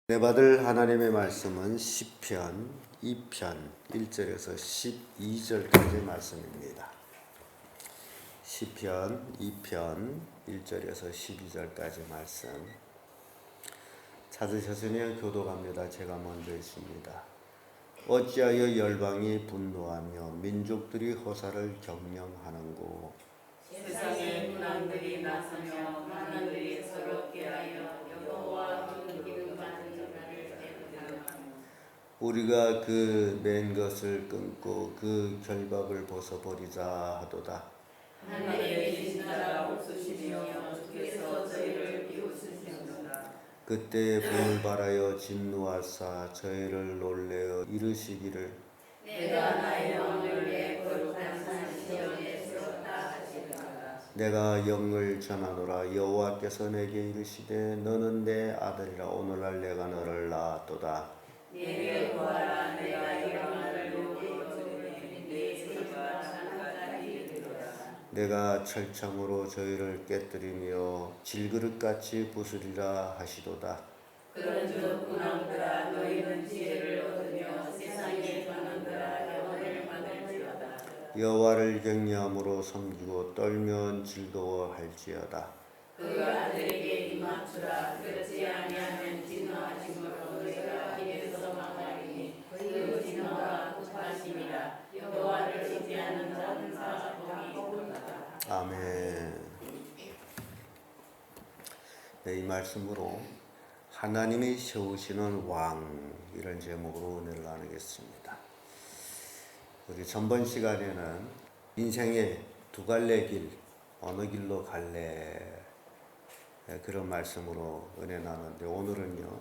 내 받을 하나님의 말씀은 시편 2편 1절에서 12절까지 말씀입니다. 시편 2편 1절에서 12절까지 말씀 찾으셨으면 교독합니다. 제가 먼저 있습니다. 어찌하여 열방이 분노하며 민족들이 허사를 경영하는고 세상의 문왕들이 나서며 만왕들이 서럽게 하여 여호와 그 기름 받은 자를 깨뜨리며 우리가 그 맨 것을 끊고 그 결박을 벗어버리자 하도다. 하나님의 계신 자가 없으시며 주께서 저희를 비웃으시는도다. 그때 분을 바라여 진노하사 저희를 놀래어 이르시기를 내가 나의 왕을 내 거룩한 산 시온에 세웠다 하시리라. 내가 영을 전하노라. 여호와께서 내게 이르시되 너는 내 아들이라. 오늘날 내가 너를 낳았도다. 내게 구하라. 내가 이런 말을 요구하오니 내 소리가 산까지 이르리로다. 내가 철창으로 저희를 깨뜨리며 질그릇같이 부수리라 하시도다. 그런즉 군왕들아 너희는 지혜를 얻으며 세상의 관원들아 영원을 받을지어다. 여호와를 경외함으로 섬기고 떨면 즐거워할지어다. 그 아들에게 입맞추라. 그렇지 아니하면 진노하심으로 너희가 입에서 망하리니 그 진노가 급하심이라. 여호와를 의지하는 자는 다 복이 있도다. 아멘. 네, 이 말씀으로 하나님이 세우시는 왕, 이런 제목으로 은혜를 나누겠습니다. 우리 전번 시간에는 인생의 두 갈래 길, 어느 길로 갈래, 그런 말씀으로 은혜 나누는데, 오늘은요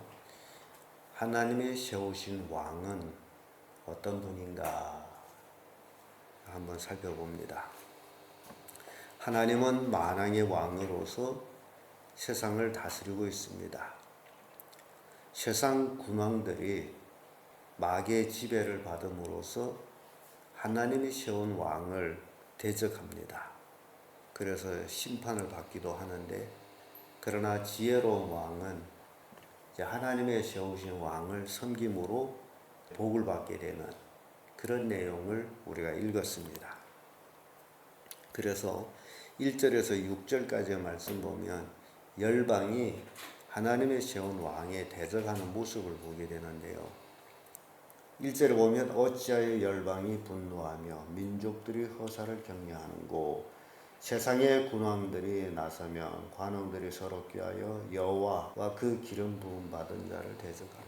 하나님이 세우신 왕은 어떤 분인가 한번 살펴봅니다. 하나님은 만왕의 왕으로서 세상을 다스리고 있습니다. 세상 군왕들이 마귀의 지배를 받음으로써 하나님이 세운 왕을 대적합니다. 그래서 심판을 받기도 하는데, 그러나 지혜로운 왕은 이제 하나님의 세우신 왕을 섬김으로 복을 받게 되는 그런 내용을 우리가 읽었습니다. 그래서 1절에서 6절까지의 말씀 보면 열방이 하나님의 세운 왕에 대적하는 모습을 보게 되는데요. 1절에 보면 어찌하여 열방이 분노하며 민족들이 허사를 격려하는고 세상의 군왕들이 나서면 관원들이 서럽게 하여 여호와와 그 기름 부음 받은 자를 대적하며,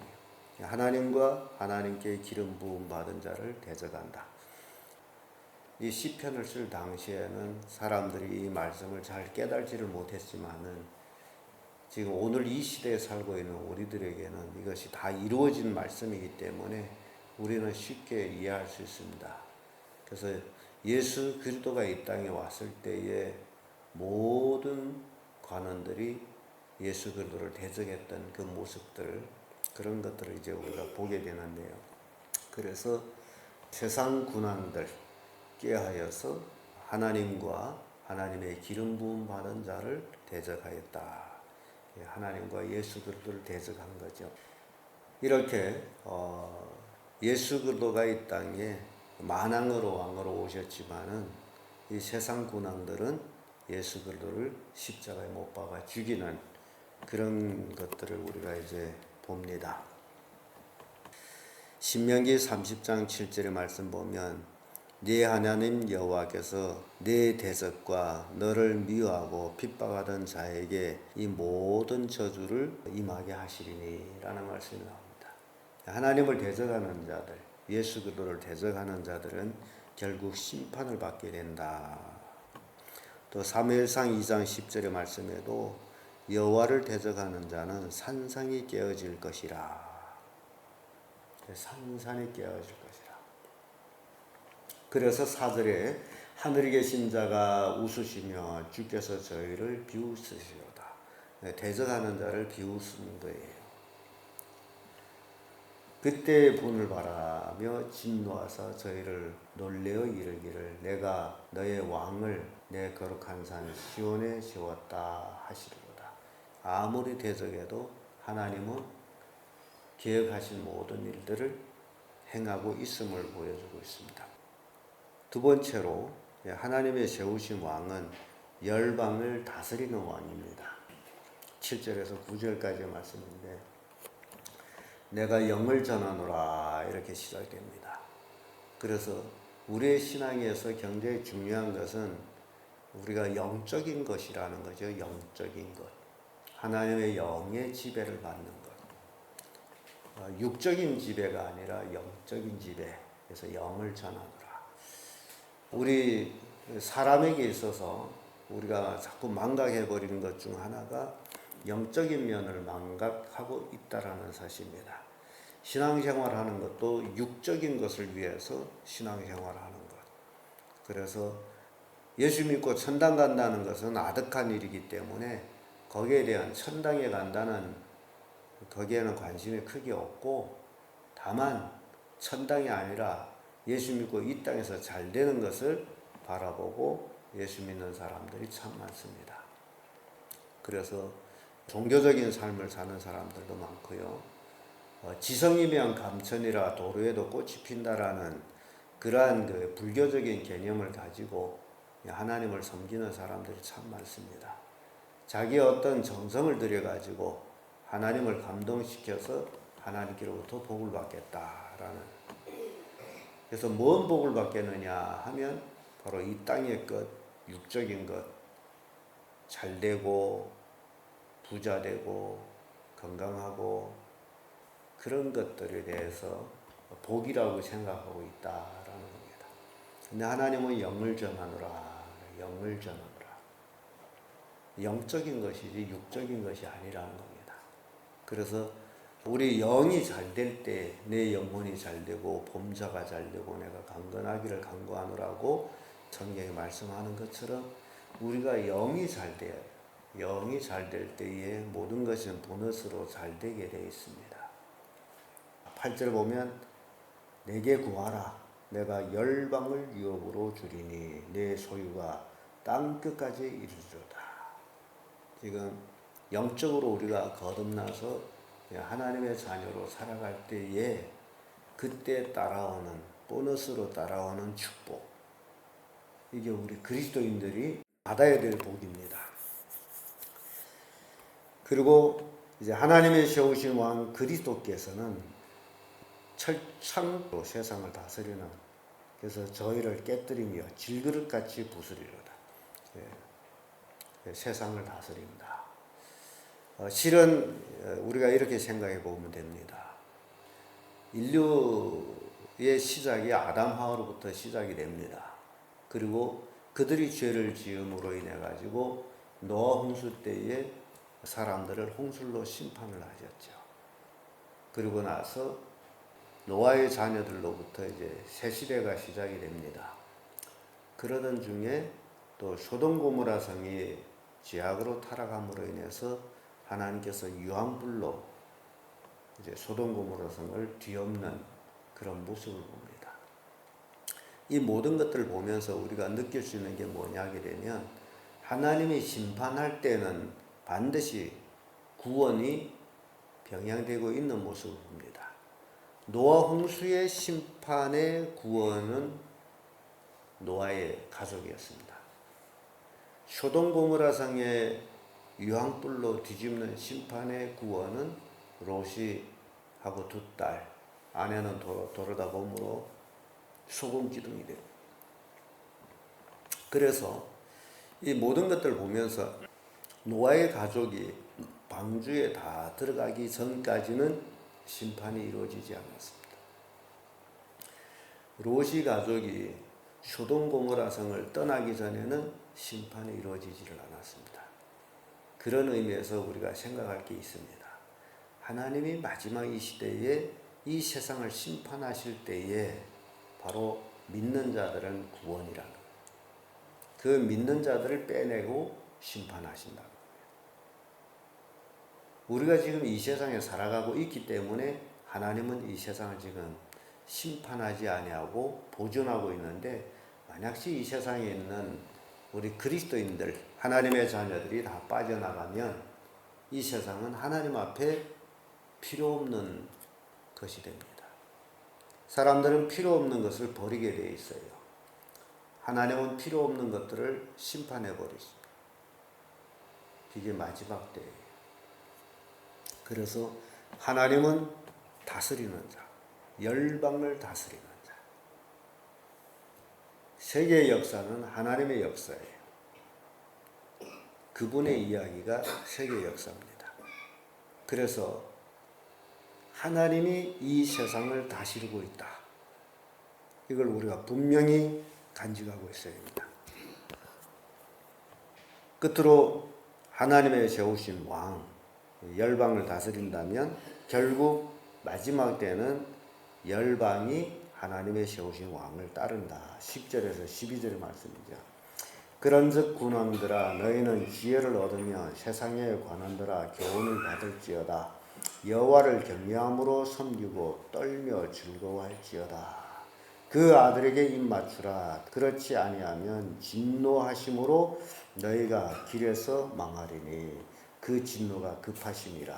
하나님과 하나님께 기름 부음 받은 자를 대적한다. 이 시편을 쓸 당시에는 사람들이 이 말씀을 잘 깨달지를 못했지만은 지금 오늘 이 시대에 살고 있는 우리들에게는 이것이 다 이루어진 말씀이기 때문에 우리는 쉽게 이해할 수 있습니다. 그래서 예수 그리스도가 이 땅에 왔을 때에 모든 관원들이 예수 그리스도를 대적했던 그 모습들, 그런 것들을 이제 우리가 보게 되는데요. 그래서 세상 군왕들 꾀하여서 하나님과 하나님의 기름 부음 받은 자를 대적하였다. 하나님과 예수 그리스도를 대적한 거죠. 이렇게 예수 그리스도가 이 땅에 만왕으로 왕으로 오셨지만은 이 세상 군왕들은 예수 그리스도를 십자가에 못 박아 죽이는 그런 것들을 우리가 이제 봅니다. 신명기 30장 7절의 말씀 보면 네 하나님 여호와께서 네 대적과 너를 미워하고 핍박하던 자에게 이 모든 저주를 임하게 하시리니 라는 말씀이 나옵니다. 하나님을 대적하는 자들, 예수 그리스도를 대적하는 자들은 결국 심판을 받게 된다. 또 사무엘상 2장 10절의 말씀에도 여호와를 대적하는 자는 산상이 깨어질 것이라. 산산이 깨어질 것이라. 그래서 4절에 하늘에 계신 자가 웃으시며 주께서 저희를 비웃으시로다. 대적하는 자를 비웃는 거예요. 그때 분을 바라며 진노하사 저희를 놀래어 이르기를 내가 너의 왕을 내 거룩한 산 시온에 세웠다 하시리로다. 아무리 대적해도 하나님은 계획하신 모든 일들을 행하고 있음을 보여주고 있습니다. 두 번째로 하나님의 세우신 왕은 열방을 다스리는 왕입니다. 7절에서 9절까지의 말씀인데 내가 영을 전하노라 이렇게 시작됩니다. 그래서 우리의 신앙에서 굉장히 중요한 것은 우리가 영적인 것이라는 거죠. 영적인 것. 하나님의 영의 지배를 받는 것. 육적인 지배가 아니라 영적인 지배. 그래서 영을 전하노라. 우리 사람에게 있어서 우리가 자꾸 망각해버리는 것 중 하나가 영적인 면을 망각하고 있다라는 사실입니다. 신앙생활하는 것도 육적인 것을 위해서 신앙생활하는 것. 그래서 예수 믿고 천당 간다는 것은 아득한 일이기 때문에 거기에 대한 천당에 간다는 거기에는 관심이 크게 없고 다만 천당이 아니라 예수 믿고 이 땅에서 잘 되는 것을 바라보고 예수 믿는 사람들이 참 많습니다. 그래서 종교적인 삶을 사는 사람들도 많고요. 지성이면 감천이라 도로에도 꽃이 핀다라는 그러한 그 불교적인 개념을 가지고 하나님을 섬기는 사람들이 참 많습니다. 자기의 어떤 정성을 들여가지고 하나님을 감동시켜서 하나님께로부터 복을 받겠다라는. 그래서 뭔 복을 받겠느냐 하면 바로 이 땅의 것, 육적인 것, 잘 되고 부자 되고 건강하고 그런 것들에 대해서 복이라고 생각하고 있다라는 겁니다. 근데 하나님은 영을 전하노라, 영을 전하노라. 영적인 것이지 육적인 것이 아니라는 겁니다. 그래서 우리 영이 잘 될 때 내 영혼이 잘 되고 범사가 잘 되고 내가 강건하기를 간구하노라고 성경에 말씀하는 것처럼 우리가 영이 잘 돼요. 영이 잘 될 때에 모든 것이 보너스로 잘 되게 되어 있습니다. 8절 보면 내게 구하라 내가 열방을 유업으로 주리니 내 소유가 땅 끝까지 이르리로다. 지금 영적으로 우리가 거듭나서 하나님의 자녀로 살아갈 때에 그때 따라오는 보너스로 따라오는 축복, 이게 우리 그리스도인들이 받아야 될 복입니다. 그리고 이제 하나님의 세우신 왕 그리스도께서는 철창으로 세상을 다스리는, 그래서 저희를 깨뜨리며 질그릇같이 부수리로다. 세상을 다스립니다. 실은 우리가 이렇게 생각해 보면 됩니다. 인류의 시작이 아담 하와로부터 시작이 됩니다. 그리고 그들이 죄를 지음으로 인해 가지고 노아 홍수 때에 사람들을 홍수로 심판을 하셨죠. 그리고 나서 노아의 자녀들로부터 이제 새 시대가 시작이 됩니다. 그러던 중에 또 소돔 고모라 성이 죄악으로 타락함으로 인해서 하나님께서 유황불로 이제 소돔 고모라 성을 뒤엎는 그런 모습을 봅니다. 이 모든 것들을 보면서 우리가 느낄 수 있는 게 뭐냐 하게 되면 하나님이 심판할 때는 반드시 구원이 병행되고 있는 모습을 봅니다. 노아 홍수의 심판의 구원은 노아의 가족이었습니다. 소돔 고모라 성의 유황불로 뒤집는 심판의 구원은 롯이 하고 두 딸, 아내는 도로다 봄으로 소금 기둥이 됩니다. 그래서 이 모든 것들을 보면서 노아의 가족이 방주에 다 들어가기 전까지는 심판이 이루어지지 않았습니다. 롯이 가족이 소돔 고모라 성을 떠나기 전에는 심판이 이루어지지를 않았습니다. 그런 의미에서 우리가 생각할 게 있습니다. 하나님이 마지막 이 시대에 이 세상을 심판하실 때에 바로 믿는 자들은 구원이라는 거예요. 그 믿는 자들을 빼내고 심판하신다는 거예요. 우리가 지금 이 세상에 살아가고 있기 때문에 하나님은 이 세상을 지금 심판하지 아니하고 보존하고 있는데, 만약시 이 세상에 있는 우리 그리스도인들, 하나님의 자녀들이 다 빠져나가면 이 세상은 하나님 앞에 필요 없는 것이 됩니다. 사람들은 필요 없는 것을 버리게 되어 있어요. 하나님은 필요 없는 것들을 심판해 버리십니다. 이게 마지막 때예요. 그래서 하나님은 다스리는 자, 열방을 다스리는 자. 세계의 역사는 하나님의 역사예요. 그분의 이야기가 세계 역사입니다. 그래서 하나님이 이 세상을 다스리고 있다. 이걸 우리가 분명히 간직하고 있어야 합니다. 끝으로 하나님의 세우신 왕, 열방을 다스린다면 결국 마지막 때는 열방이 하나님의 세우신 왕을 따른다. 10절에서 12절의 말씀이죠. 그런즉 군왕들아 너희는 지혜를 얻으며 세상의 관원들아 교훈을 받을지어다. 여호와를 경외함으로 섬기고 떨며 즐거워할지어다. 그 아들에게 입 맞추라. 그렇지 아니하면 진노하심으로 너희가 길에서 망하리니 그 진노가 급하심이라.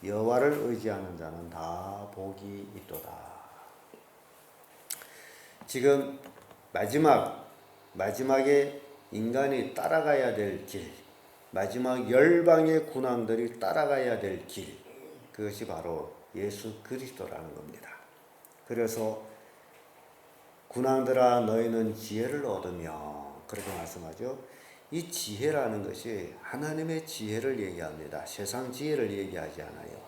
여호와를 의지하는 자는 다 복이 있도다. 지금 마지막에 인간이 따라가야 될 길, 마지막 열방의 군왕들이 따라가야 될 길, 그것이 바로 예수 그리스도라는 겁니다. 그래서 군왕들아 너희는 지혜를 얻으며 그렇게 말씀하죠. 이 지혜라는 것이 하나님의 지혜를 얘기합니다. 세상 지혜를 얘기하지 않아요.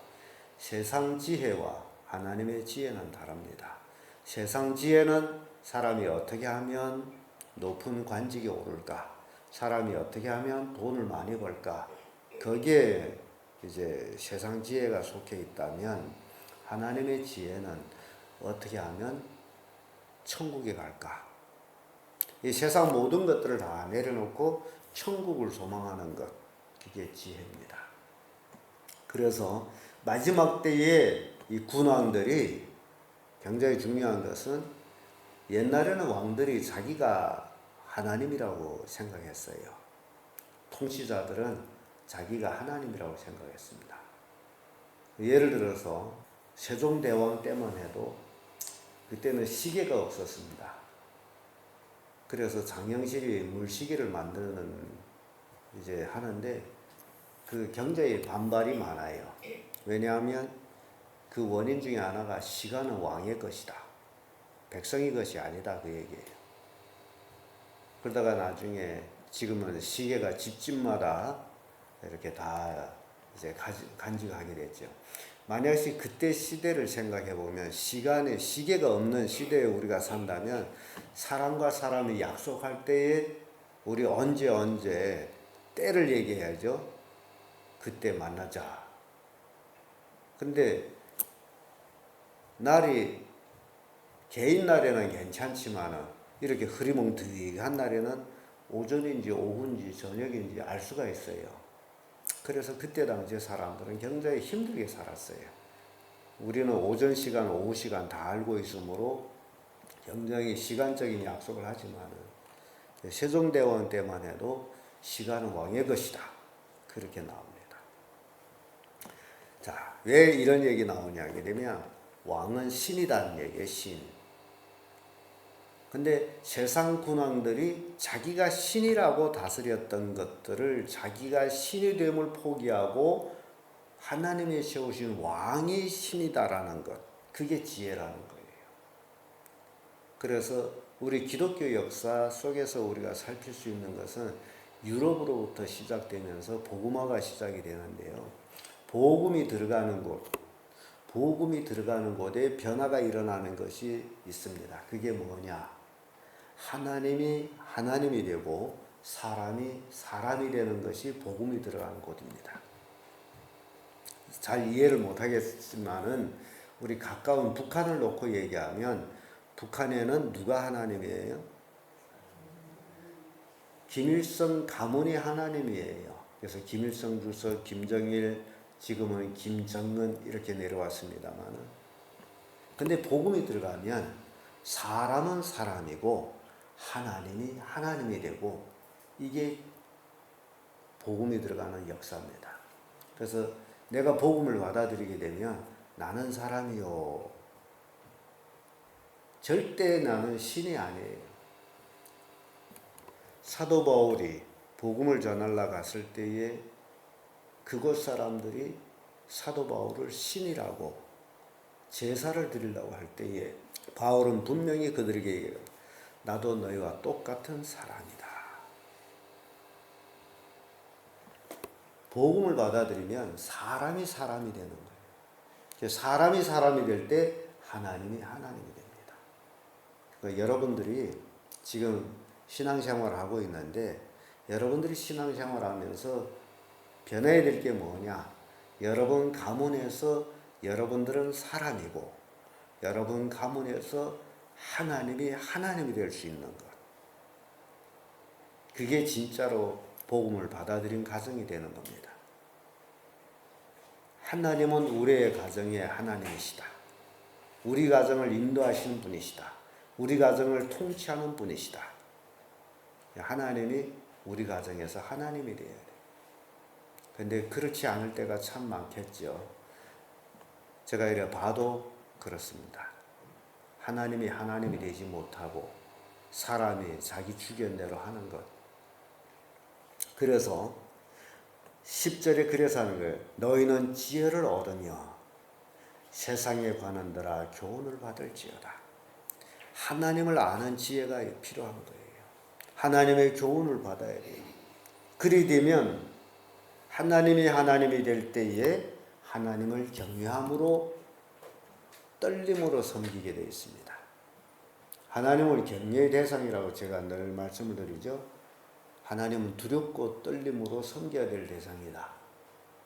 세상 지혜와 하나님의 지혜는 다릅니다. 세상 지혜는 사람이 어떻게 하면 높은 관직에 오를까? 사람이 어떻게 하면 돈을 많이 벌까? 거기에 이제 세상 지혜가 속해 있다면 하나님의 지혜는 어떻게 하면 천국에 갈까? 이 세상 모든 것들을 다 내려놓고 천국을 소망하는 것, 그게 지혜입니다. 그래서 마지막 때에 이 군왕들이 굉장히 중요한 것은 옛날에는 왕들이 자기가 하나님이라고 생각했어요. 통치자들은 자기가 하나님이라고 생각했습니다. 예를 들어서 세종대왕 때만 해도 그때는 시계가 없었습니다. 그래서 장영실이 물시계를 만드는 이제 하는데 그 굉장히 반발이 많아요. 왜냐하면 그 원인 중에 하나가 시간은 왕의 것이다. 백성의 것이 아니다 그 얘기예요. 그러다가 나중에 지금은 시계가 집집마다 이렇게 다 이제 간직하게 됐죠. 만약에 그때 시대를 생각해 보면 시계가 없는 시대에 우리가 산다면 사람과 사람이 약속할 때에 우리 언제 때를 얘기해야죠. 그때 만나자. 근데 날이 개인 날에는 괜찮지만은 이렇게 흐리멍텅한 날에는 오전인지 오후인지 저녁인지 알 수가 있어요. 그래서 그때 당시에 사람들은 굉장히 힘들게 살았어요. 우리는 오전 시간, 오후 시간 다 알고 있으므로 굉장히 시간적인 약속을 하지만은 세종대왕 때만 해도 시간은 왕의 것이다. 그렇게 나옵니다. 자, 왜 이런 얘기 나오냐 하게 되면 왕은 신이다는 얘기예요. 신. 근데 세상 군왕들이 자기가 신이라고 다스렸던 것들을 자기가 신이 됨을 포기하고 하나님이 세우신 왕이 신이다라는 것, 그게 지혜라는 거예요. 그래서 우리 기독교 역사 속에서 우리가 살필 수 있는 것은 유럽으로부터 시작되면서 복음화가 시작이 되는데요. 복음이 들어가는 곳에 변화가 일어나는 것이 있습니다. 그게 뭐냐? 하나님이 되고 사람이 되는 것이 복음이 들어가는 곳입니다. 잘 이해를 못하겠지만은 우리 가까운 북한을 놓고 얘기하면 북한에는 누가 하나님이에요? 김일성 가문이 하나님이에요. 그래서 김일성 주석, 김정일, 지금은 김정은 이렇게 내려왔습니다만은. 근데 복음이 들어가면 사람은 사람이고 하나님이 되고 이게 복음이 들어가는 역사입니다. 그래서 내가 복음을 받아들이게 되면 나는 사람이요. 절대 나는 신이 아니에요. 사도 바울이 복음을 전하러 갔을 때에 그곳 사람들이 사도 바울을 신이라고 제사를 드리려고 할 때에 바울은 분명히 그들에게 나도 너희와 똑같은 사람이다. 복음을 받아들이면 사람이 되는 거예요. 사람이 될 때 하나님이 됩니다. 그러니까 여러분들이 지금 신앙생활을 하고 있는데 여러분들이 신앙생활을 하면서 변해야 될 게 뭐냐? 여러분 가문에서 여러분들은 사람이고 여러분 가문에서 하나님이 될 수 있는 것. 그게 진짜로 복음을 받아들인 가정이 되는 겁니다. 하나님은 우리의 가정의 하나님이시다. 우리 가정을 인도하시는 분이시다. 우리 가정을 통치하는 분이시다. 하나님이 우리 가정에서 하나님이 되어야 돼요. 근데 그렇지 않을 때가 참 많겠죠. 제가 이래 봐도 그렇습니다. 하나님이 되지 못하고 사람이 자기 주견대로 하는 것. 그래서 10절에 그래서 하는 거예요. 너희는 지혜를 얻으며 세상에 관한들아 교훈을 받을지어다. 하나님을 아는 지혜가 필요한 거예요. 하나님의 교훈을 받아야 돼요. 그리 되면 하나님이 될 때에 하나님을 경외함으로 떨림으로 섬기게 되어 있습니다. 하나님을 경외의 대상이라고 제가 늘 말씀을 드리죠. 하나님은 두렵고 떨림으로 섬겨야 될 대상이다.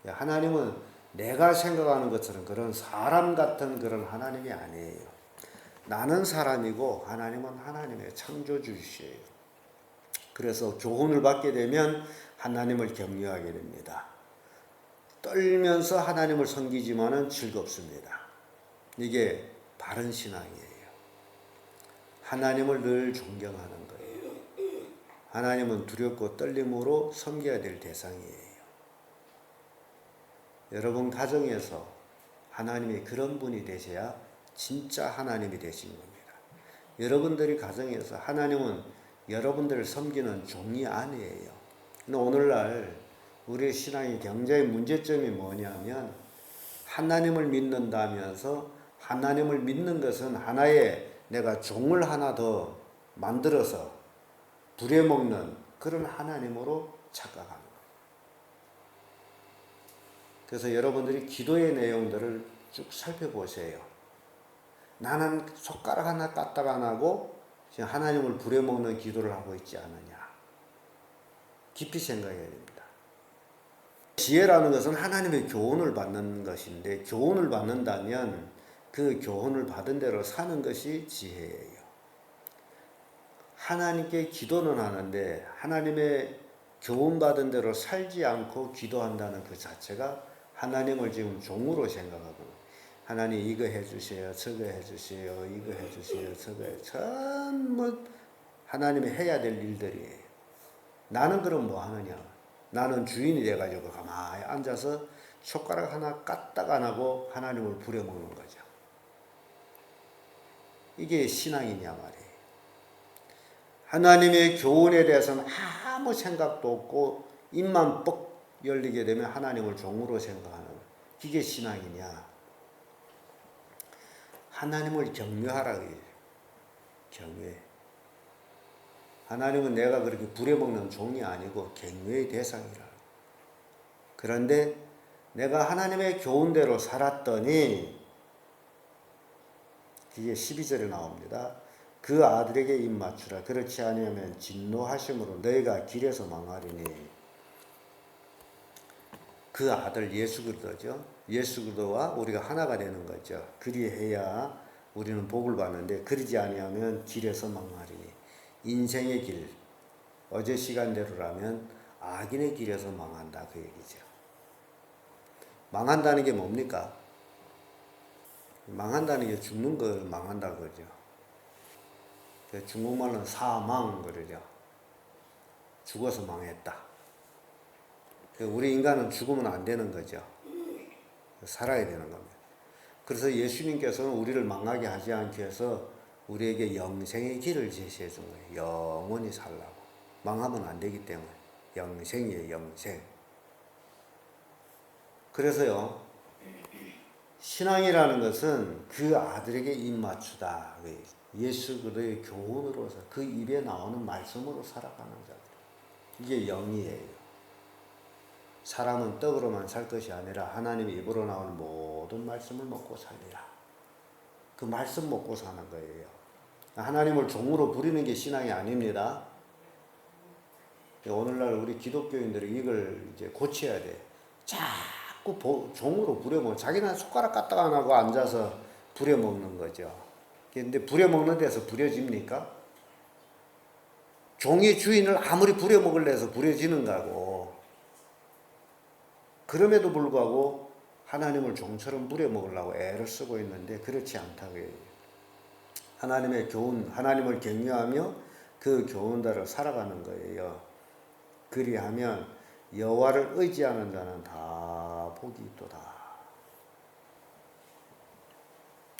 하나님은 내가 생각하는 것처럼 그런 사람 같은 그런 하나님이 아니에요. 나는 사람이고 하나님은 하나님의 창조주이시에요. 그래서 교훈을 받게 되면 하나님을 경외하게 됩니다. 떨면서 하나님을 섬기지만은 즐겁습니다. 이게 바른 신앙이에요. 하나님을 늘 존경하는 거예요. 하나님은 두렵고 떨림으로 섬겨야 될 대상이에요. 여러분 가정에서 하나님이 그런 분이 되셔야 진짜 하나님이 되신 겁니다. 여러분들이 가정에서 하나님은 여러분들을 섬기는 종이 아니에요. 근데 오늘날 우리의 신앙의 굉장히 문제점이 뭐냐면 하나님을 믿는다면서 하나님을 믿는 것은 하나의 내가 종을 하나 더 만들어서 부려먹는 그런 하나님으로 착각하는 거예요. 그래서 여러분들이 기도의 내용들을 쭉 살펴보세요. 나는 손가락 하나 까딱 안 하고 지금 하나님을 부려먹는 기도를 하고 있지 않느냐. 깊이 생각해야 됩니다. 지혜라는 것은 하나님의 교훈을 받는 것인데 교훈을 받는다면 그 교훈을 받은 대로 사는 것이 지혜예요. 하나님께 기도는 하는데 하나님의 교훈받은 대로 살지 않고 기도한다는 그 자체가 하나님을 지금 종으로 생각하고 하나님 이거 해주세요, 저거 해주세요, 이거 해주세요, 저거 해주세요. 전부 하나님이 해야 될 일들이에요. 나는 그럼 뭐 하느냐? 나는 주인이 돼가지고 가만히 앉아서 손가락 하나 까딱 안 하고 하나님을 부려먹는 거죠. 이게 신앙이냐 말이에요. 하나님의 교훈에 대해서는 아무 생각도 없고 입만 뻑 열리게 되면 하나님을 종으로 생각하는 이게 신앙이냐. 하나님을 경외하라고 해요. 경외. 하나님은 내가 그렇게 부려먹는 종이 아니고 경외의 대상이라. 그런데 내가 하나님의 교훈대로 살았더니 이게 12절에 나옵니다. 그 아들에게 입 맞추라. 그렇지 아니하면 진노하심으로 너희가 길에서 망하리니. 그 아들 예수 그리스도죠. 예수 그리스도와 우리가 하나가 되는 거죠. 그리해야 우리는 복을 받는데 그러지 아니하면 길에서 망하리니. 인생의 길, 어제 시간대로라면 악인의 길에서 망한다 그 얘기죠. 망한다는 게 뭡니까? 망한다는 게 죽는 걸 망한다 그러죠. 중국말로는 사망 그러죠. 죽어서 망했다. 우리 인간은 죽으면 안 되는 거죠. 살아야 되는 겁니다. 그래서 예수님께서는 우리를 망하게 하지 않기 위해서 우리에게 영생의 길을 제시해 준 거예요. 영원히 살라고. 망하면 안 되기 때문에. 영생이에요, 영생. 그래서요, 신앙이라는 것은 그 아들에게 입맞추다. 예수 그리스도의 교훈으로서 그 입에 나오는 말씀으로 살아가는 자들. 이게 영이에요. 사람은 떡으로만 살 것이 아니라 하나님의 입으로 나오는 모든 말씀을 먹고 살리라. 그 말씀 먹고 사는 거예요. 하나님을 종으로 부리는 게 신앙이 아닙니다. 오늘날 우리 기독교인들이 이걸 이제 고쳐야 돼. 자꾸 종으로 부려먹는, 자기는 숟가락 까딱 안 하고 앉아서 부려먹는 거죠. 근데 부려먹는 데서 부려집니까? 종이 주인을 아무리 부려먹으려 해서 부려지는 거고, 그럼에도 불구하고 하나님을 종처럼 부려먹으려고 애를 쓰고 있는데 그렇지 않다고 해요. 하나님의 교훈, 하나님을 경외하며 그 교훈대로 살아가는 거예요. 그리하면 여호와를 의지하는 자는 다 복이 있도다.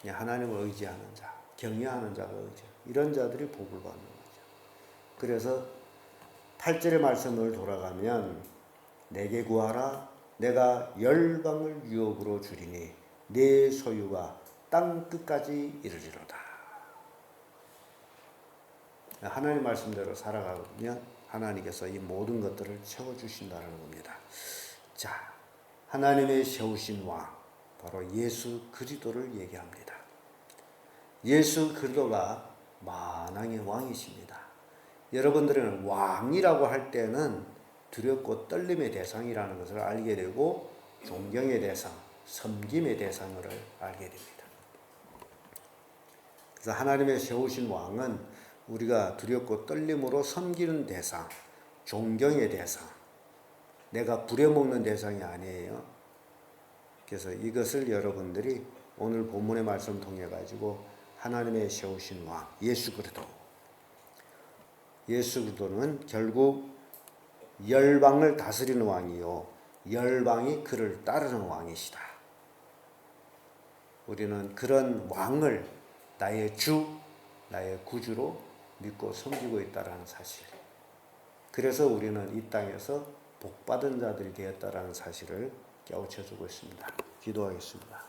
하나님을 의지하는 자, 경외하는 자가 의지, 이런 자들이 복을 받는 거죠. 그래서 8절의 말씀을 돌아가면 내게 구하라 내가 열방을 유업으로 주리니 내 소유가 땅 끝까지 이르리로다. 하나님 말씀대로 살아가면 하나님께서 이 모든 것들을 채워주신다는 겁니다. 자, 하나님의 세우신 왕, 바로 예수 그리스도를 얘기합니다. 예수 그리스도가 만왕의 왕이십니다. 여러분들은 왕이라고 할 때는 두렵고 떨림의 대상이라는 것을 알게 되고 존경의 대상, 섬김의 대상을 알게 됩니다. 그래서 하나님의 세우신 왕은 우리가 두렵고 떨림으로 섬기는 대상, 존경의 대상, 내가 부려먹는 대상이 아니에요. 그래서 이것을 여러분들이 오늘 본문의 말씀을 통해 가지고 하나님의 세우신 왕, 예수 그리스도. 예수 그리스도는 결국 열방을 다스리는 왕이요, 열방이 그를 따르는 왕이시다. 우리는 그런 왕을 나의 주, 나의 구주로 믿고 섬기고 있다는 사실. 그래서 우리는 이 땅에서 복받은 자들이 되었다는 사실을 깨우쳐주고 있습니다. 기도하겠습니다.